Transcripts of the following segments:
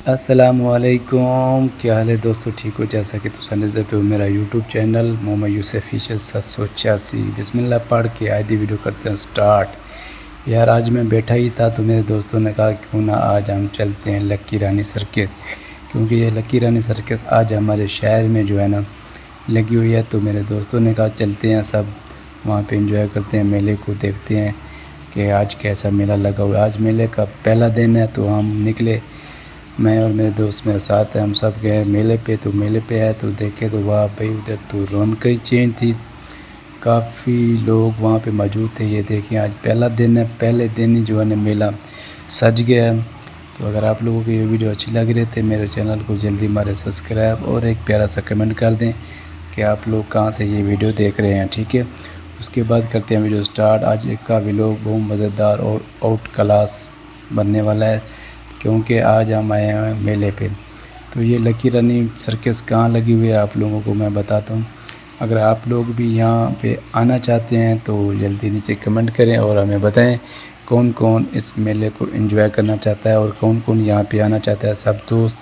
السلام علیکم، کیا حال ہے دوستو؟ ٹھیک ہو؟ جیسا کہ تساں دے پہ میرا یوٹیوب چینل محمد یوسف فیشل 786 بسم اللہ پڑھ کے آج دی ویڈیو کرتے ہیں سٹارٹ۔ یار آج میں بیٹھا ہی تھا تو میرے دوستوں نے کہا کیوں نہ آج ہم چلتے ہیں لکی رانی سرکس، کیونکہ یہ لکی رانی سرکس آج ہمارے شہر میں جو ہے نا لگی ہوئی ہے۔ تو میرے دوستوں نے کہا چلتے ہیں سب وہاں پہ انجوائے کرتے ہیں، میلے کو دیکھتے ہیں کہ آج کیسا میلہ لگا ہوا ہے۔ آج میلے کا پہلا دن ہے تو ہم نکلے، میں اور میرے دوست میرے ساتھ ہیں، ہم سب گئے میلے پہ۔ تو میلے پہ آئے تو دیکھے تو واہ بھائی ادھر تو رونق ہی چینج تھی، کافی لوگ وہاں پہ موجود تھے۔ یہ دیکھیں آج پہلا دن ہے، پہلے دن ہی جو ہے نا میلہ سج گیا ہے۔ تو اگر آپ لوگوں کو یہ ویڈیو اچھی لگ رہی تھے میرے چینل کو جلدی مارے سبسکرائب اور ایک پیارا سا کمنٹ کر دیں کہ آپ لوگ کہاں سے یہ ویڈیو دیکھ رہے ہیں، ٹھیک ہے؟ اس کے بعد کرتے ہیں ویڈیو سٹارٹ۔ آج ایک کا ویلوگ بہت مزیدار اور آؤٹ کلاس بننے والا ہے، کیونکہ آج ہم آئے ہیں میلے پہ۔ تو یہ لکی رانی سرکس کہاں لگی ہوئی ہے آپ لوگوں کو میں بتاتا ہوں۔ اگر آپ لوگ بھی یہاں پہ آنا چاہتے ہیں تو جلدی نیچے کمنٹ کریں اور ہمیں بتائیں کون کون اس میلے کو انجوائے کرنا چاہتا ہے اور کون کون یہاں پہ آنا چاہتا ہے۔ سب دوست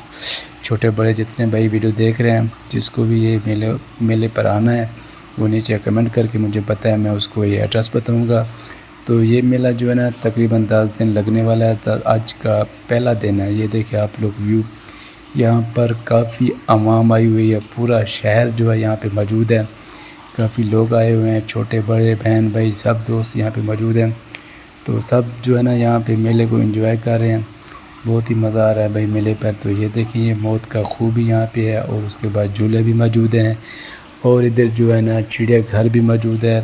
چھوٹے بڑے جتنے بھائی ویڈیو دیکھ رہے ہیں، جس کو بھی یہ میلے پر آنا ہے وہ نیچے کمنٹ کر کے مجھے بتائیں، میں اس کو یہ ایڈریس بتاؤں گا۔ تو یہ میلہ جو ہے نا تقریباً 10 دن لگنے والا ہے، آج کا پہلا دن ہے۔ یہ دیکھیں آپ لوگ ویو، یہاں پر کافی عوام آئی ہوئی ہے، پورا شہر جو ہے یہاں پہ موجود ہے، کافی لوگ آئے ہوئے ہیں، چھوٹے بڑے بہن بھائی سب دوست یہاں پہ موجود ہیں۔ تو سب جو ہے نا یہاں پہ میلے کو انجوائے کر رہے ہیں، بہت ہی مزہ آ رہا ہے بھائی میلے پر۔ تو یہ دیکھیں یہ موت کا خوہ بھی یہاں پہ ہے اور اس کے بعد جھولے بھی موجود ہیں، اور ادھر جو ہے نا چڑیا گھر بھی موجود ہے،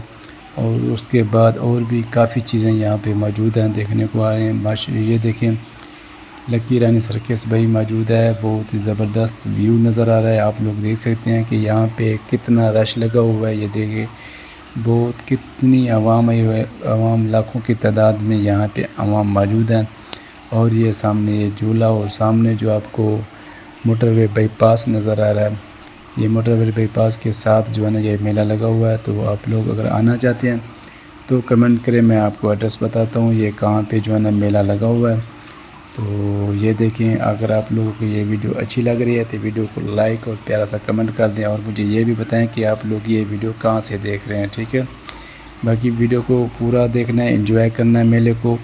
اور اس کے بعد اور بھی کافی چیزیں یہاں پہ موجود ہیں دیکھنے کو آ رہے ہیں۔ یہ دیکھیں لکی رانی سرکس بھائی موجود ہے، بہت ہی زبردست ویو نظر آ رہا ہے۔ آپ لوگ دیکھ سکتے ہیں کہ یہاں پہ کتنا رش لگا ہوا ہے، یہ دیکھیں بہت کتنی عوام آئی ہوئی ہے، عوام لاکھوں کی تعداد میں یہاں پہ عوام موجود ہیں۔ اور یہ سامنے یہ جھولا اور سامنے جو آپ کو موٹر وے بائی پاس نظر آ رہا ہے، یہ موٹر وے بائی پاس کے ساتھ جو ہے نا یہ میلہ لگا ہوا ہے۔ تو آپ لوگ اگر آنا چاہتے ہیں تو کمنٹ کریں، میں آپ کو ایڈریس بتاتا ہوں یہ کہاں پہ جو ہے نا میلہ لگا ہوا ہے۔ تو یہ دیکھیں اگر آپ لوگوں کو یہ ویڈیو اچھی لگ رہی ہے تو ویڈیو کو لائک اور پیارا سا کمنٹ کر دیں، اور مجھے یہ بھی بتائیں کہ آپ لوگ یہ ویڈیو کہاں سے دیکھ رہے ہیں، ٹھیک ہے؟ باقی ویڈیو کو پورا دیکھنا ہے، انجوائے کرنا ہے میلے کو،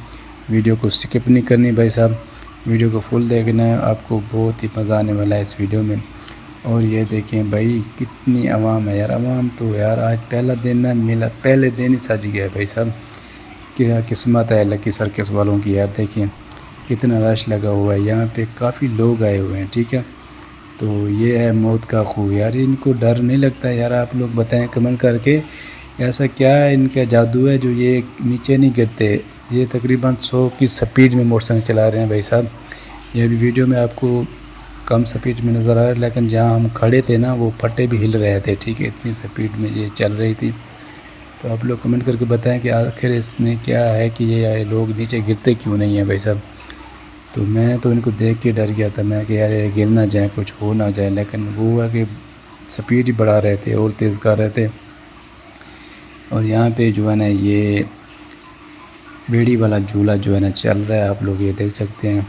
ویڈیو کو سکپ نہیں کرنی بھائی صاحب، ویڈیو کو فل دیکھنا ہے، آپ کو بہت ہی مزہ آنے والا ہے اس ویڈیو میں۔ اور یہ دیکھیں بھائی کتنی عوام ہے یار، عوام تو یار آج پہلا دن ہے میلہ، پہلے دن ہی سج گیا ہے بھائی صاحب، کیا قسمت ہے لکی سرکس والوں کی یار۔ دیکھیں کتنا رش لگا ہوا ہے، یہاں پہ کافی لوگ آئے ہوئے ہیں، ٹھیک ہے؟ تو یہ ہے موت کا خوہ یار، ان کو ڈر نہیں لگتا یار؟ آپ لوگ بتائیں کمنٹ کر کے ایسا کیا ہے ان کا جادو ہے جو یہ نیچے نہیں گرتے۔ یہ تقریباً 100 کی سپیڈ میں موٹر سائیکل چلا رہے ہیں بھائی صاحب۔ یہ بھی ویڈیو میں آپ کو کم سپیڈ میں نظر آ رہا ہے، لیکن جہاں ہم کھڑے تھے نا وہ پٹے بھی ہل رہے تھے، ٹھیک ہے؟ اتنی سپیڈ میں یہ چل رہی تھی۔ تو آپ لوگ کمنٹ کر کے بتائیں کہ آخر اس میں کیا ہے کہ یہ لوگ نیچے گرتے کیوں نہیں ہیں بھائی صاحب۔ تو میں تو ان کو دیکھ کے ڈر گیا تھا، میں کہ یار یہ گر نہ جائیں، کچھ ہو نہ جائے، لیکن وہ ہوا کہ سپیڈ ہی بڑھا رہے تھے اور تیز کر رہے تھے۔ اور یہاں پہ جو ہے نا یہ بیڑی والا جھولا جو ہے نا چل رہا ہے، آپ لوگ یہ دیکھ سکتے ہیں۔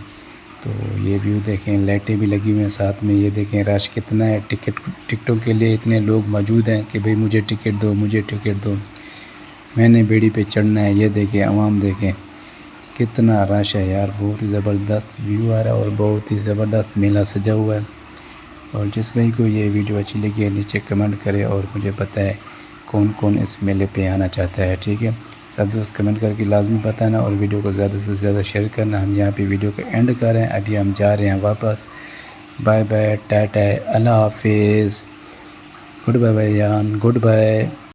تو یہ ویو دیکھیں، لائٹیں بھی لگی ہوئی ہیں ساتھ میں، یہ دیکھیں رش کتنا ہے، ٹکٹوں کے لیے اتنے لوگ موجود ہیں کہ بھئی مجھے ٹکٹ دو، مجھے ٹکٹ دو، میں نے بیڑی پہ چڑھنا ہے۔ یہ دیکھیں عوام دیکھیں کتنا رش ہے یار، بہت ہی زبردست ویو آ رہا ہے اور بہت ہی زبردست میلہ سجا ہوا ہے۔ اور جس بھائی کو یہ ویڈیو اچھی لگی ہے نیچے کمنٹ کرے اور مجھے بتائے کون کون اس میلے پہ آنا چاہتا ہے، ٹھیک ہے؟ سب دوست کمنٹ کر کے لازمی بتانا اور ویڈیو کو زیادہ سے زیادہ شیئر کرنا۔ ہم یہاں پہ ویڈیو کو اینڈ کر رہے ہیں، ابھی ہم جا رہے ہیں واپس۔ بائے بائے، ٹاٹا، اللہ حافظ، گڈ بائے بھائی جان، گڈ بائے۔